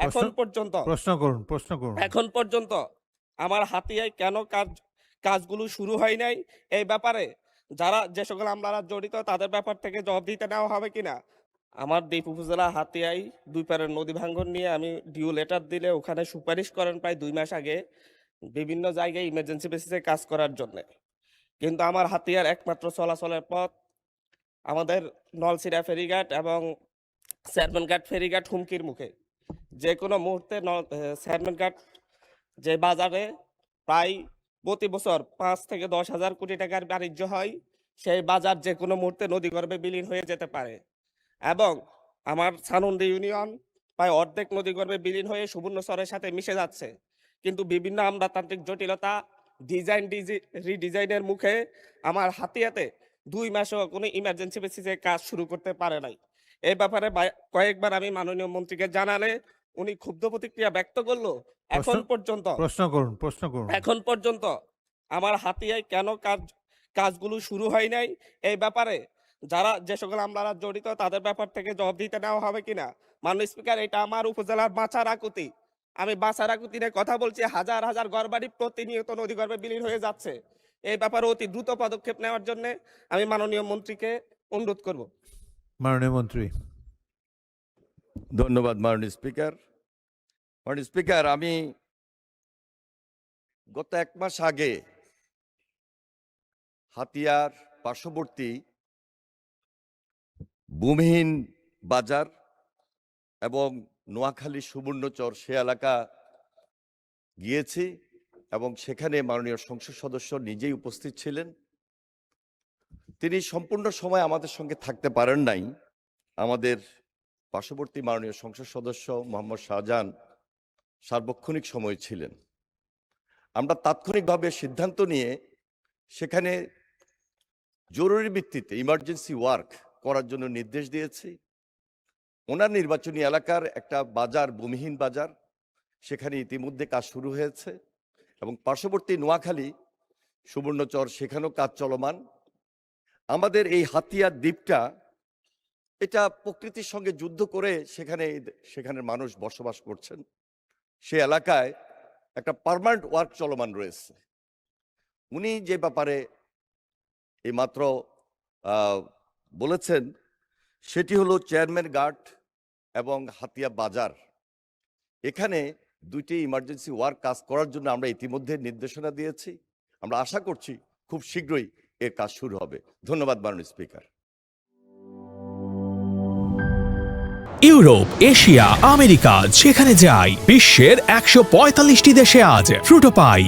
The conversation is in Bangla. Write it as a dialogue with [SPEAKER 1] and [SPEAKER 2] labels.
[SPEAKER 1] এখন পর্যন্ত
[SPEAKER 2] প্রশ্ন করুন।
[SPEAKER 1] এখন পর্যন্ত আমার হাতিয়ায় কেন কাজগুলো শুরু হয় নাই, এই ব্যাপারে যে সকল আমলারা জড়িত তাদের ব্যাপার থেকে জবাবদিহিতা নেওয়া হবে কিনা। আমার দ্বীপ উপজেলা হাতিয়ায় দুই পারের নদী ভাঙ্গন নিয়ে আমি ডিউ লেটার দিলে ওখানে সুপারিশ করেন প্রায় 2 মাস আগে বিভিন্ন জায়গায় ইমার্জেন্সি বেসিসে কাজ করার জন্য। কিন্তু আমার হাতিয়ার একমাত্র চলাচলের পথ আমাদের নলছিড়া ফেরিঘাট এবং চেয়ারম্যানঘাট ফেরিঘাট হুমকির মুখে। যে কোনো মুহূর্তে চেয়ারম্যানঘাট যে বাজারে প্রায় প্রতি বছর 5 থেকে 10 হাজার কোটি টাকার বাণিজ্য হয়, সেই বাজার যে কোনো মুহূর্তে নদীগর্ভে বিলীন হয়ে যেতে পারে। এবং আমার ছানন্দি ইউনিয়ন প্রায় অর্ধেক নদীগর্ভে বিলীন হয়ে সুবর্ণচরের সাথে মিশে যাচ্ছে। কিন্তু বিভিন্ন আমলাতান্ত্রিক জটিলতা, রিডিজাইনের মুখে আমার হাতিয়াতে 2 মাসও কোনো ইমার্জেন্সি বেসিসে কাজ শুরু করতে পারে নাই। এই ব্যাপারে কয়েকবার আমি মাননীয় মন্ত্রীকে জানালে উনি ক্ষুব্ধ প্রতিক্রিয়া ব্যক্ত করলো। এখন পর্যন্ত আমার হাতিয়ায় কেন কাজগুলো শুরু হয় নাই, এই ব্যাপারে যে সকল আমলারা জড়িত তাদের ব্যাপার থেকে জবাবদিহিতা নেওয়া হবে কিনা। মাননীয় স্পিকার, এটা আমার উপজেলার বাঁচার আকুতি। আমি বাঁচার আকুতি নিয়ে কথা বলছি। হাজার হাজার ঘরবাড়ি প্রতিনিয়ত নদীগর্ভে বিলীন হয়ে যাচ্ছে। এই ব্যাপারে অতি দ্রুত পদক্ষেপ নেওয়ার জন্য আমি মাননীয় মন্ত্রীকে অনুরোধ করব।
[SPEAKER 2] মাননীয় মন্ত্রী।
[SPEAKER 3] ধন্যবাদ মাননীয় স্পিকার। মাননীয় স্পিকার, আমি গত 1 মাস আগে হাতিয়ার পার্শ্ববর্তী ভূমিহীন বাজার এবং নোয়াখালী সুবর্ণচর সে এলাকা গিয়েছি এবং সেখানে মাননীয় সংসদ সদস্য নিজেই উপস্থিত ছিলেন। তিনি সম্পূর্ণ সময় আমাদের সঙ্গে থাকতে পারেন নাই। আমাদের পার্শ্ববর্তী মাননীয় সংসদ সদস্য মোহাম্মদ শাহজাহান সার্বক্ষণিক সময় ছিলেন। আমরা তাৎক্ষণিকভাবে সিদ্ধান্ত নিয়ে সেখানে জরুরি ভিত্তিতে ইমার্জেন্সি ওয়ার্ক করার জন্য নির্দেশ দিয়েছি। ওনার নির্বাচনী এলাকার একটা বাজার, ভূমিহীন বাজার, সেখানে ইতিমধ্যে কাজ শুরু হয়েছে এবং পার্শ্ববর্তী নোয়াখালী সুবর্ণচর সেখানেও কাজ চলমান। আমাদের এই হাতিয়ার দ্বীপটা, এটা প্রকৃতির সঙ্গে যুদ্ধ করে সেখানের মানুষ বসবাস করছেন। সে এলাকায় একটা পার্মানেন্ট ওয়ার্ক চলমান রয়েছে। উনি যে ব্যাপারে এইমাত্র বলেছেন সেটি হলো চেয়ারম্যান ঘাট এবং হাতিয়া বাজার। এখানে 2টি ইমার্জেন্সি ওয়ার্ক কাজ করার জন্য আমরা ইতিমধ্যে নির্দেশনা দিয়েছি। আমরা আশা করছি খুব শীঘ্রই এর কাজ শুরু হবে। ধন্যবাদ মাননীয় স্পিকার।
[SPEAKER 4] ইউরোপ, এশিয়া, আমেরিকা যেখানে যাই, বিশ্বের 145টি দেশে আজ ফ্রুটো পাই।